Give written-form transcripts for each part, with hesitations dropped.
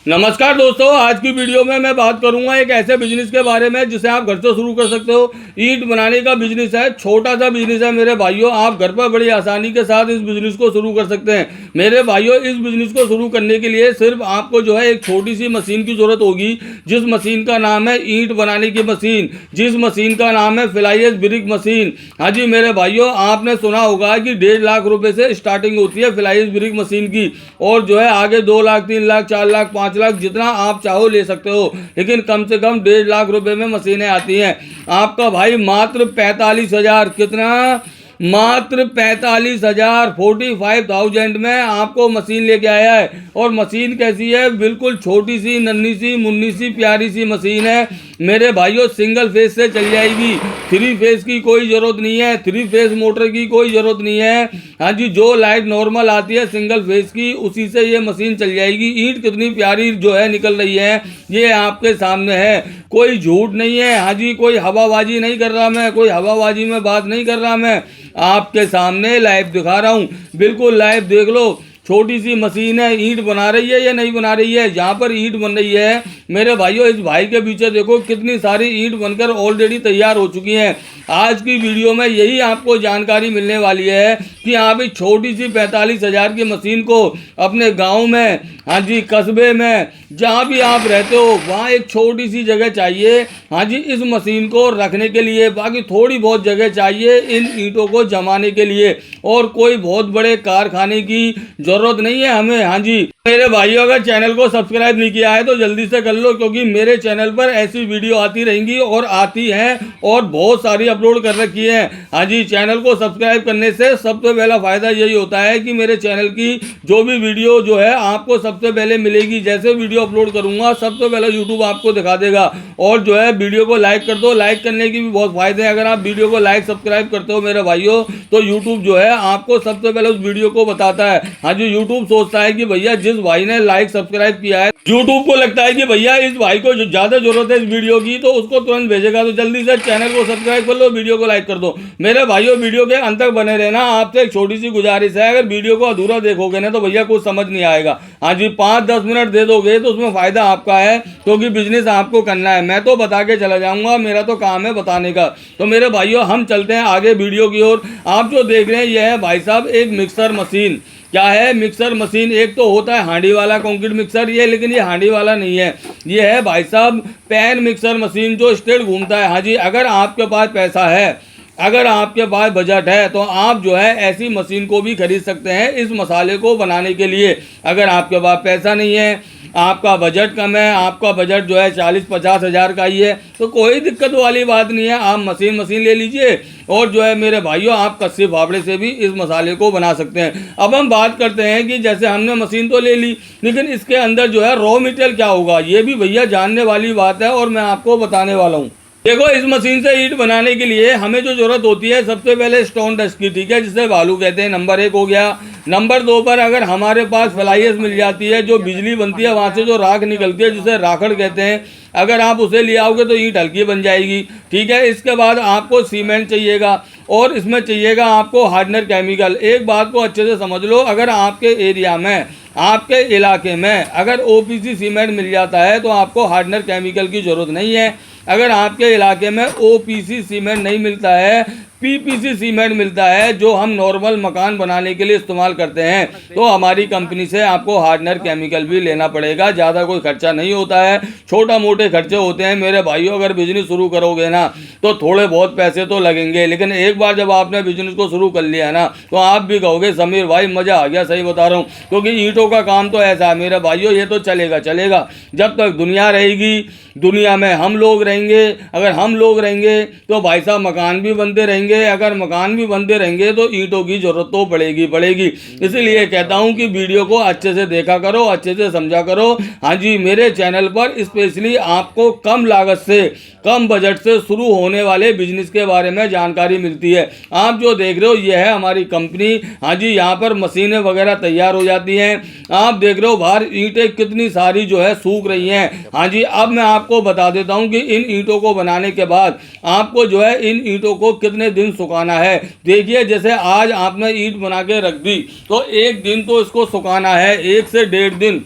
नमस्कार दोस्तों, आज की वीडियो में मैं बात करूंगा एक ऐसे बिजनेस के बारे में जिसे आप घर से शुरू कर सकते हो। ईंट बनाने का बिजनेस है, छोटा सा बिजनेस है मेरे भाइयों। आप घर पर बड़ी आसानी के साथ इस बिजनेस को शुरू कर सकते हैं मेरे भाइयों। इस बिजनेस को शुरू करने के लिए सिर्फ आपको जो है एक छोटी सी मशीन की जरूरत होगी, जिस मशीन का नाम है ईंट बनाने की मशीन, जिस मशीन का नाम है फ्लाईएश ब्रिक मशीन। हाँ जी मेरे भाइयों, आपने सुना होगा कि 1.5 लाख रुपए से स्टार्टिंग होती है फ्लाईएश ब्रिक मशीन की, और जो है आगे 2 लाख, 3 लाख, 4 लाख, 5 लाख, जितना आप चाहो ले सकते हो। लेकिन कम से कम 1.5 लाख रुपए में मशीनें आती हैं। आपका भाई मात्र 45,000, कितना, मात्र 45,000, 45,000 में आपको मशीन लेके आया है। और मशीन कैसी है? बिल्कुल छोटी सी, नन्ही सी, मुन्नी सी, प्यारी सी मशीन है मेरे भाइयों। सिंगल फेज से चल जाएगी, 3 फेज की कोई ज़रूरत नहीं है, 3 फेज मोटर की कोई ज़रूरत नहीं है। हाँ जी, जो लाइट नॉर्मल आती है सिंगल फेज की, उसी से ये मशीन चल जाएगी। ईंट कितनी प्यारी जो है निकल रही है, ये आपके सामने है, कोई झूठ नहीं है। हाँ जी, कोई हवाबाजी नहीं कर रहा मैं, कोई हवाबाजी में बात नहीं कर रहा मैं, आपके सामने लाइव दिखा रहा हूँ, बिल्कुल लाइव देख लो। छोटी सी मशीन है, ईंट बना रही है या नहीं बना रही है? जहाँ पर ईंट बन रही है मेरे भाइयों, इस भाई के पीछे देखो कितनी सारी ईंट बनकर ऑलरेडी तैयार हो चुकी हैं। आज की वीडियो में यही आपको जानकारी मिलने वाली है कि आप इस छोटी सी 45,000 की मशीन को अपने गांव में, हाँ जी कस्बे में, जहाँ भी आप रहते हो वहाँ एक छोटी सी जगह चाहिए, हाँ जी इस मशीन को रखने के लिए। बाकी थोड़ी बहुत जगह चाहिए इन ईंटों को जमाने के लिए, और कोई बहुत बड़े कारखाने की जरूरत नहीं है हमें। हाँ जी मेरे भाइयों, अगर चैनल को सब्सक्राइब नहीं किया है तो जल्दी से कर लो, क्योंकि मेरे चैनल पर ऐसी वीडियो आती रहेंगी और आती हैं, और बहुत सारी अपलोड कर रखी है। हाँ जी, चैनल को सब्सक्राइब करने से सबसे पहला फायदा यही होता है कि मेरे चैनल की जो भी वीडियो जो है आपको सबसे पहले मिलेगी। जैसे वीडियो अपलोड करूंगा सबसे पहले यूट्यूब आपको दिखा देगा। और जो है वीडियो को लाइक कर दो, लाइक करने की भी बहुत फायदे हैं। अगर आप वीडियो को लाइक सब्सक्राइब करते हो मेरे भाइयों, तो यूट्यूब जो है आपको सबसे पहले उस वीडियो को बताता है। हाँ जी, यूट्यूब सोचता है कि भैया जिस भाई ने लाइक सब्सक्राइब किया है, यूट्यूब को लगता है कि भैया इस भाई को जो ज्यादा जरूरत है इस वीडियो की, तो उसको तुरंत भेजेगा। तो जल्दी से चैनल को सब्सक्राइब कर लो, वीडियो को लाइक कर दो मेरे भाइयों। वीडियो के अंत तक बने रहना। आपसे एक छोटी सी गुजारिश है, अगर वीडियो को अधूरा देखोगे ना तो भैया कुछ समझ नहीं आएगा। हाँ जी, 5-10 मिनट दे दोगे तो उसमें फायदा आपका है, क्योंकि बिजनेस आपको करना है। मैं तो बता के चला जाऊंगा, मेरा तो काम है बताने का। तो मेरे भाइयों, हम चलते हैं आगे वीडियो की ओर। आप जो देख रहे हैं यह है भाई साहब एक मिक्सर मशीन। क्या है मिक्सर मशीन? एक तो होता है हांडी वाला कंक्रीट मिक्सर, ये लेकिन ये हांडी वाला नहीं है, ये है भाई साहब पैन मिक्सर मशीन जो स्ट्रेट घूमता है। हाँ जी, अगर आपके पास पैसा है, अगर आपके पास बजट है, तो आप जो है ऐसी मशीन को भी खरीद सकते हैं इस मसाले को बनाने के लिए। अगर आपके पास पैसा नहीं है, आपका बजट कम है, आपका बजट जो है 40-50 हज़ार का ही है, तो कोई दिक्कत वाली बात नहीं है। आप मशीन ले लीजिए, और जो है मेरे भाइयों आप कस्से फावड़े से भी इस मसाले को बना सकते हैं। अब हम बात करते हैं कि जैसे हमने मशीन तो ले ली, लेकिन इसके अंदर जो है रॉ मटेरियल क्या होगा, ये भी भैया जानने वाली बात है, और मैं आपको बताने वाला हूँ। देखो, इस मशीन से ईंट बनाने के लिए हमें जो जरूरत होती है सबसे पहले स्टोन डस्ट की, ठीक है, जिसे बालू कहते हैं, नंबर 1 हो गया। नंबर 2 पर अगर हमारे पास फ्लाईएश मिल जाती है, जो बिजली बनती है वहाँ से जो राख निकलती है, जिसे राखड़ कहते हैं, अगर आप उसे ले आओगे तो ईंट हल्की बन जाएगी, ठीक है। इसके बाद आपको सीमेंट चाहिएगा, और इसमें चाहिएगा आपको हार्डनर केमिकल। एक बात को अच्छे से समझ लो, अगर आपके एरिया में, आपके इलाके में अगर ओपीसी सीमेंट मिल जाता है तो आपको हार्डनर केमिकल की ज़रूरत नहीं है। अगर आपके इलाके में ओपीसी सीमेंट नहीं मिलता है, पीपीसी सीमेंट मिलता है, जो हम नॉर्मल मकान बनाने के लिए इस्तेमाल करते हैं, तो हमारी कंपनी से आपको हार्डनर केमिकल भी लेना पड़ेगा। ज़्यादा कोई खर्चा नहीं होता है, छोटा मोटे खर्चे होते हैं मेरे भाइयों। अगर बिजनेस शुरू करोगे ना तो थोड़े बहुत पैसे तो लगेंगे, लेकिन एक बार जब आपने बिजनेस को शुरू कर लिया ना तो आप भी कहोगे समीर भाई मज़ा आ गया। सही बता रहा हूँ, क्योंकि ईंटों का काम तो ऐसा है मेरे भाइयों, ये तो चलेगा चलेगा जब तक दुनिया रहेगी। दुनिया में हम लोग रहेंगे, अगर हम लोग रहेंगे तो भाई साहब मकान भी बनते रहेंगे, अगर मकान भी बनते रहेंगे तो ईंटों की जरूरत तो पड़ेगी। इसलिए कहता हूं कि वीडियो को अच्छे से देखा करो, अच्छे से समझा करो। हाँ जी, मेरे चैनल पर स्पेशली आपको कम लागत से, कम बजट से शुरू होने वाले बिजनेस के बारे में जानकारी मिलती है। आप जो देख रहे हो यह है हमारी कंपनी। हाँ जी, यहाँ पर मशीनें वगैरह तैयार हो जाती हैं। आप देख रहे हो बाहर ईंटें कितनी सारी जो है सूख रही हैं। हाँ जी, अब मैं आपको बता देता हूँ कि इन ईंटों को बनाने के बाद आपको जो है इन ईंटों को कितने दिन सुखाना है। देखिए, जैसे आज आपने ईंट बना के रख दी तो 1 दिन तो इसको सुखाना है, 1 से 1.5 दिन।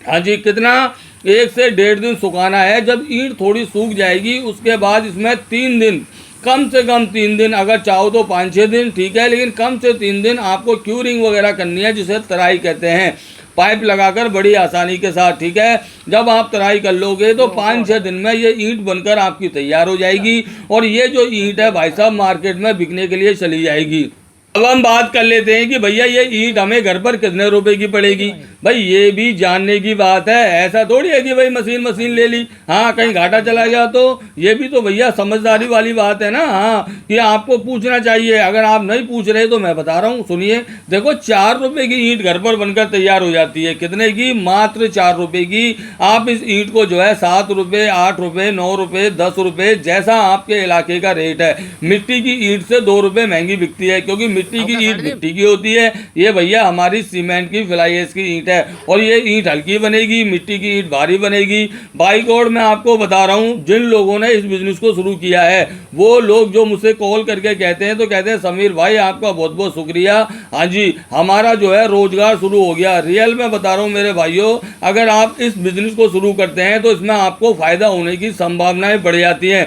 हाँ जी, कितना 1 से 1.5 दिन सुखाना है। जब ईंट थोड़ी सूख जाएगी उसके बाद इसमें 3 दिन, कम से कम 3 दिन, अगर चाहो तो 5-6 दिन ठीक है, लेकिन कम से 3 दिन आपको क्यूरिंग वगैरह करनी है, जिसे तराई कहते हैं, पाइप लगाकर बड़ी आसानी के साथ, ठीक है। जब आप तराई कर लोगे तो 5-6 दिन में ये ईंट बनकर आपकी तैयार हो जाएगी, और ये जो ईंट है भाई साहब मार्केट में बिकने के लिए चली जाएगी। अब हम बात कर लेते हैं कि भैया ये ईंट हमें घर पर कितने रुपए की पड़ेगी। भाई ये भी जानने की बात है, ऐसा थोड़ी है कि भाई मशीन ले ली, हाँ कहीं घाटा चला गया तो। ये भी तो भैया समझदारी वाली बात है ना, हाँ कि आपको पूछना चाहिए। अगर आप नहीं पूछ रहे तो मैं बता रहा हूँ, सुनिए। देखो 4 रुपए की ईंट घर पर बनकर तैयार हो जाती है। कितने की? मात्र 4 रुपए की। आप इस ईंट को जो है 7 रुपए, 8 रुपए, 9 रुपए, 10 रुपए, जैसा आपके इलाके का रेट है। मिट्टी की ईंट से 2 रुपए महंगी बिकती है, क्योंकि मिट्टी की ईंट मिट्टी की होती है। ये भैया हमारी सीमेंट की फ्लाई ऐश की ईंट है, और ये ईंट हल्की बनेगी, मिट्टी की ईंट भारी बनेगी। बाई गॉड मैं आपको बता रहा हूँ, जिन लोगों ने इस बिजनेस को शुरू किया है वो लोग जो मुझसे कॉल करके कहते हैं, तो कहते हैं समीर भाई आपका बहुत बहुत शुक्रिया, हाँ जी हमारा जो है रोजगार शुरू हो गया। रियल में बता रहा हूँ मेरे भाइयों, अगर आप इस बिजनेस को शुरू करते हैं तो इसमें आपको फायदा होने की संभावनाएं बढ़ जाती हैं,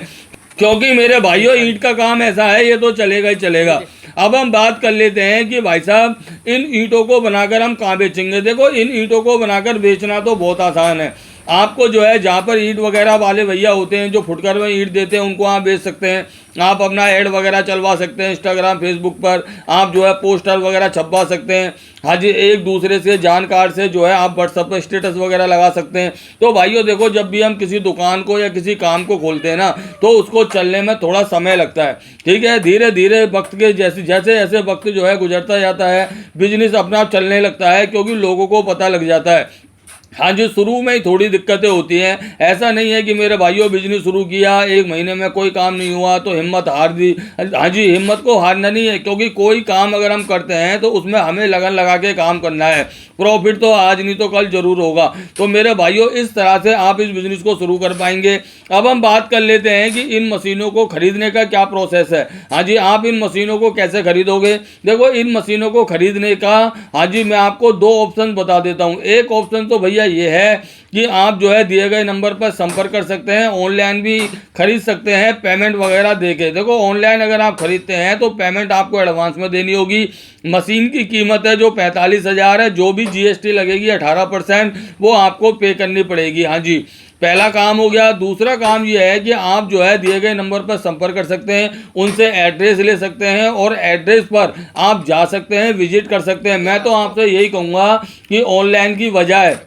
क्योंकि मेरे भाइयों ईंट का काम ऐसा है, ये तो चलेगा ही चलेगा। अब हम बात कर लेते हैं कि भाई साहब इन ईंटों को बनाकर हम कहाँ बेचेंगे। देखो इन ईंटों को बनाकर बेचना तो बहुत आसान है। आपको जो है जहाँ पर ईंट वगैरह वाले भैया होते हैं जो फुटकर में ईंट देते हैं, उनको आप बेच सकते हैं। आप अपना ऐड वगैरह चलवा सकते हैं इंस्टाग्राम फेसबुक पर, आप जो है पोस्टर वगैरह छपवा सकते हैं। हाँ जी, एक दूसरे से जानकार से जो है आप व्हाट्सएप पर स्टेटस वगैरह लगा सकते हैं। तो भाइयों देखो, जब भी हम किसी दुकान को या किसी काम को खोलते हैं ना, तो उसको चलने में थोड़ा समय लगता है, ठीक है। धीरे धीरे वक्त के जैसे जैसे वक्त जो है गुजरता जाता है, बिजनेस अपने आप चलने लगता है, क्योंकि लोगों को पता लग जाता है। हाँ जी, शुरू में ही थोड़ी दिक्कतें होती हैं। ऐसा नहीं है कि मेरे भाइयों बिजनेस शुरू किया 1 महीने में कोई काम नहीं हुआ तो हिम्मत हार दी। हाँ जी, हिम्मत को हारना नहीं है, क्योंकि कोई काम अगर हम करते हैं तो उसमें हमें लगन लगा के काम करना है। प्रॉफिट तो आज नहीं तो कल जरूर होगा। तो मेरे भाइयों इस तरह से आप इस बिजनेस को शुरू कर पाएंगे। अब हम बात कर लेते हैं कि इन मशीनों को खरीदने का क्या प्रोसेस है। हाँ जी, आप इन मशीनों को कैसे खरीदोगे। देखो इन मशीनों को खरीदने का, हाँ जी मैं आपको 2 ऑप्शन बता देता हूँ। एक ऑप्शन तो भैया ये है कि आप जो है दिए गए नंबर पर संपर्क कर सकते हैं, ऑनलाइन भी खरीद सकते हैं पेमेंट वगैरह देके। देखो ऑनलाइन अगर आप खरीदते हैं तो पेमेंट आपको एडवांस में देनी होगी। मशीन की कीमत है जो 45,000 है, जो भी जीएसटी लगेगी 18% वो आपको पे करनी पड़ेगी। हाँ जी, पहला काम हो गया। दूसरा काम ये है कि आप जो है दिए गए नंबर पर संपर्क कर सकते हैं, उनसे एड्रेस ले सकते हैं और एड्रेस पर आप जा सकते हैं, विजिट कर सकते हैं। मैं तो आपसे यही कहूँगा कि ऑनलाइन की बजाय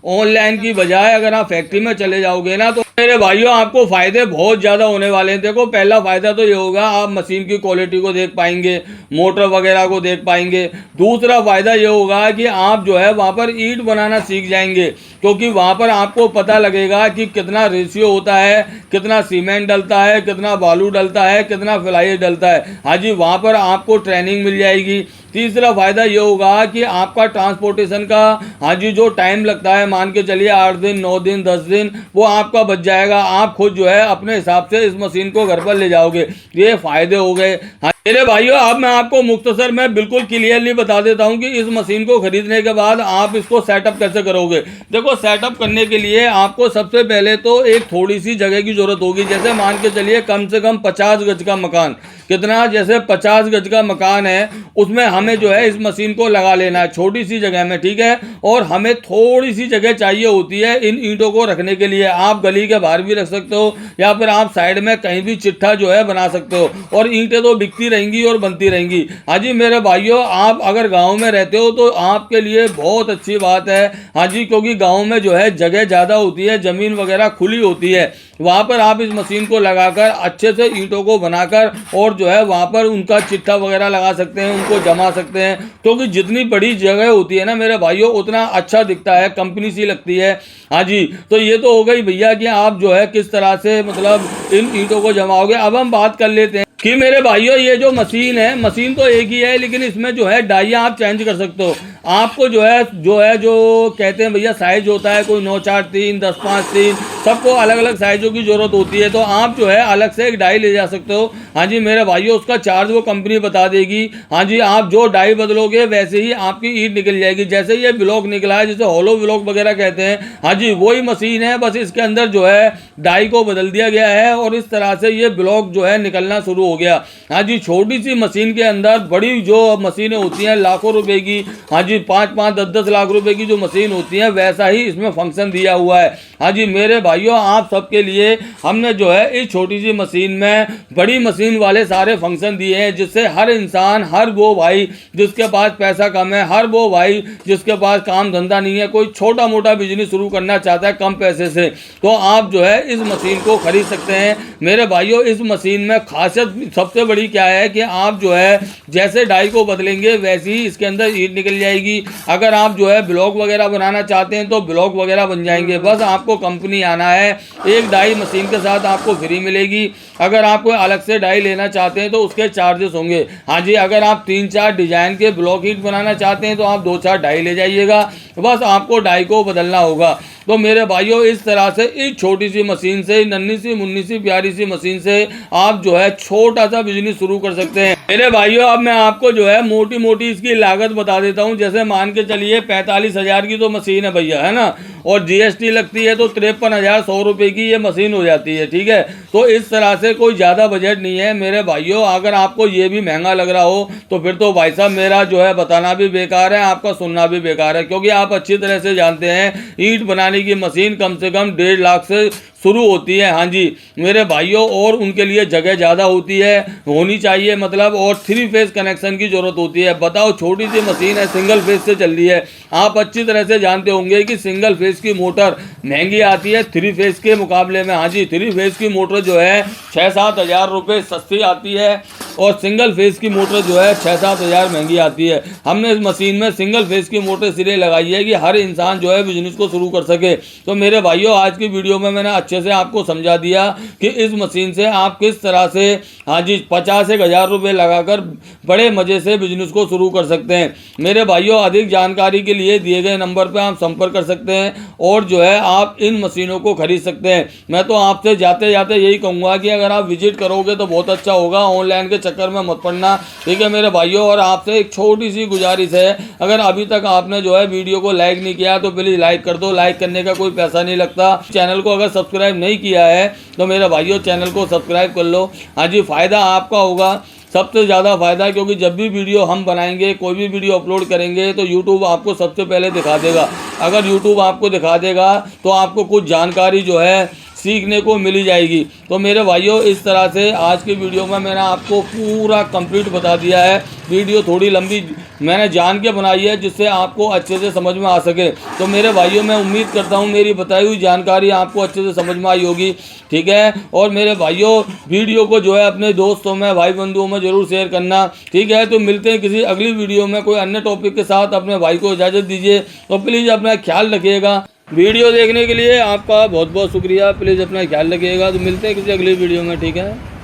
ऑनलाइन की बजाय अगर आप फैक्ट्री में चले जाओगे ना, तो मेरे भाइयों आपको फायदे बहुत ज़्यादा होने वाले हैं। देखो पहला फायदा तो ये होगा, आप मशीन की क्वालिटी को देख पाएंगे, मोटर वगैरह को देख पाएंगे। दूसरा फायदा ये होगा कि आप जो है वहाँ पर ईंट बनाना सीख जाएंगे, क्योंकि वहाँ पर आपको पता लगेगा कि कितना रेशियो होता है, कितना सीमेंट डलता है, कितना बालू डलता है, कितना फ्लाई डलता है। हाँ जी, वहाँ पर आपको ट्रेनिंग मिल जाएगी। तीसरा फायदा ये होगा कि आपका ट्रांसपोर्टेशन का, हाँ जी जो टाइम लगता है, मान के चलिए 8 दिन 9 दिन 10 दिन, वो आपका बच जाएगा। आप खुद जो है अपने हिसाब से इस मशीन को घर पर ले जाओगे। ये फायदे हो गए। हाँ मेरे भाइयों, अब मैं आपको मुख्तसर में बिल्कुल क्लियरली बता देता हूँ कि इस मशीन को खरीदने के बाद आप इसको सेटअप कैसे करोगे। देखो सेटअप करने के लिए आपको सबसे पहले तो एक थोड़ी सी जगह की जरूरत होगी। जैसे मान के चलिए कम से कम 50 गज का मकान, कितना, जैसे 50 गज का मकान है, उसमें हमें जो है इस मशीन को लगा लेना है छोटी सी जगह में, ठीक है। और हमें थोड़ी सी जगह चाहिए होती है इन ईंटों को रखने के लिए। आप गली के बाहर भी रख सकते हो, या फिर आप साइड में कहीं भी चिट्ठा जो है बना सकते हो, और ईंटें तो बिकती रहेंगी और बनती रहेंगी। हाँ जी मेरे भाइयों, आप अगर गाँव में रहते हो तो आपके लिए बहुत अच्छी बात है। हाँ जी, क्योंकि गाँव में जो है जगह ज़्यादा होती है, ज़मीन वगैरह खुली होती है, वहाँ पर आप इस मशीन को लगाकर अच्छे से ईंटों को बनाकर और जो है वहाँ पर उनका चिट्ठा वगैरह लगा सकते हैं, उनको जमा सकते हैं। क्योंकि जितनी बड़ी जगह होती है ना मेरे भाइयों, उतना अच्छा दिखता है, कंपनी सी लगती है। हाँ जी, तो ये तो हो गई भैया कि आप जो है किस तरह से मतलब इन ईंटों को जमाओगे। अब हम बात कर लेते हैं कि मेरे भाइयों ये जो मशीन है, मशीन तो एक ही है, लेकिन इसमें जो है डाइयाँ आप चेंज कर सकते हो। आपको जो कहते हैं भैया साइज होता है, कोई 943, 1053, सबको अलग अलग साइजों की ज़रूरत होती है, तो आप जो है अलग से एक डाई ले जा सकते हो। हाँ जी मेरे भाइयों, उसका चार्ज वो कंपनी बता देगी। हाँ जी, आप जो डाई बदलोगे वैसे ही आपकी ईंट निकल जाएगी। जैसे ये ब्लॉक निकला है, जिसे हॉलो ब्लॉक वगैरह कहते हैं, हाँ जी वही मशीन है, बस इसके अंदर जो है डाई को बदल दिया गया है और इस तरह से ये ब्लॉक जो है निकलना शुरू हो गया। हाँ जी, छोटी सी मशीन के अंदर बड़ी जो मशीनें होती हैं लाखों रुपए की, हाँ जी 5-5, 10-10 लाख रुपए की जो मशीन होती है, वैसा ही इसमें फंक्शन दिया हुआ है। हाँ जी मेरे भाइयों, आप सबके लिए हमने जो है इस छोटी सी मशीन में बड़ी मशीन वाले सारे फंक्शन दिए हैं, जिससे हर इंसान, हर वो भाई जिसके पास पैसा कम है, हर वो भाई जिसके पास काम धंधा नहीं है, कोई छोटा मोटा बिजनेस शुरू करना चाहता है कम पैसे से, तो आप जो है इस मशीन को खरीद सकते हैं। मेरे भाइयों, इस मशीन में खासियत सबसे बड़ी क्या है कि आप जो है जैसे डाई को बदलेंगे वैसे ही इसके अंदर ईंट निकल जाएगी। अगर आप जो है ब्लॉक वगैरह बनाना चाहते हैं तो ब्लॉक वगैरह बन जाएंगे। बस आपको कंपनी आना है, एक डाई मशीन के साथ आपको फ्री मिलेगी। अगर आप कोई अलग से डाई लेना चाहते हैं तो उसके चार्जेस होंगे। हाँ जी, अगर आप 3-4 डिजाइन के ब्लॉक ईंट बनाना चाहते हैं तो आप 2-4 डाई ले जाइएगा, बस आपको डाई को बदलना होगा। तो मेरे भाइयों, इस तरह से इस छोटी सी मशीन से, नन्ही सी मुन्नी सी प्यारी सी मशीन से आप जो है छोटा सा बिजनेस शुरू कर सकते हैं। मेरे भाइयों, अब मैं आपको जो है मोटी मोटी इसकी लागत बता देता हूँ। जैसे मान के चलिए 45,000 की तो मशीन है भैया, है ना, और जीएसटी लगती है तो 53,100 रुपये की ये मशीन हो जाती है। ठीक है, तो इस तरह से कोई ज़्यादा बजट नहीं है मेरे भाइयों। अगर आपको ये भी महंगा लग रहा हो तो फिर तो भाई साहब मेरा जो है बताना भी बेकार है, आपका सुनना भी बेकार है, क्योंकि आप अच्छी तरह से जानते हैं ईंट बनाने की मशीन कम से कम 1.5 लाख से शुरू होती है। हाँ जी मेरे भाइयों, और उनके लिए जगह ज़्यादा होती है, होनी चाहिए मतलब, और 3 फेज कनेक्शन की ज़रूरत होती है। बताओ, छोटी सी मशीन है, सिंगल फेज से चल रही है। आप अच्छी तरह से जानते होंगे कि सिंगल फेज की मोटर महंगी आती है 3 फेज के मुकाबले में। हाँ जी, 3 फेज की मोटर जो है 6-7 हज़ार रुपये सस्ती आती है और सिंगल फेज की मोटर जो है 6-7 हज़ार महंगी आती है। हमने इस मशीन में सिंगल फेज की मोटर सिरे लगाई है कि हर इंसान जो है बिजनेस को शुरू कर सके। तो मेरे भाइयों, आज की वीडियो में मैंने अच्छे से आपको समझा दिया कि इस मशीन से आप किस तरह से, हाँ जी 50-1 हज़ार रुपये लगाकर बड़े मज़े से बिजनेस को शुरू कर सकते हैं। मेरे भाइयों, अधिक जानकारी के लिए दिए गए नंबर पर आप संपर्क कर सकते हैं और जो है आप इन मशीनों को खरीद सकते हैं। मैं तो आपसे जाते जाते यही कहूँगा कि अगर आप विजिट करोगे तो बहुत अच्छा होगा, ऑनलाइन के चक्कर में मत पड़ना। ठीक है मेरे भाइयों, और आपसे एक छोटी सी गुजारिश है, अगर अभी तक आपने जो है वीडियो को लाइक नहीं किया तो प्लीज़ लाइक कर दो। लाइक करने का कोई पैसा नहीं लगता। चैनल को अगर सब्सक्राइब नहीं किया है तो मेरे भाइयों चैनल को सब्सक्राइब कर लो। हाँ जी, फ़ायदा आपका होगा, सबसे ज़्यादा फ़ायदा, क्योंकि जब भी वीडियो हम बनाएंगे, कोई भी वीडियो अपलोड करेंगे तो YouTube आपको सबसे पहले दिखा देगा। अगर YouTube आपको दिखा देगा तो आपको कुछ जानकारी जो है सीखने को मिली जाएगी। तो मेरे भाइयों, इस तरह से आज की वीडियो में मैंने आपको पूरा कंप्लीट बता दिया है। वीडियो थोड़ी लंबी मैंने जान के बनाई है जिससे आपको अच्छे से समझ में आ सके। तो मेरे भाइयों, मैं उम्मीद करता हूँ मेरी बताई हुई जानकारी आपको अच्छे से समझ में आई होगी। ठीक है, और मेरे भाइयों, वीडियो को जो है अपने दोस्तों में, भाई बंधुओं में ज़रूर शेयर करना। ठीक है, तो मिलते हैं किसी अगली वीडियो में कोई अन्य टॉपिक के साथ। अपने भाई को इजाज़त दीजिए, तो प्लीज़ अपना ख्याल रखिएगा। वीडियो देखने के लिए आपका बहुत बहुत शुक्रिया। प्लीज़ अपना ख्याल रखिएगा। तो मिलते हैं किसी अगली वीडियो में। ठीक है।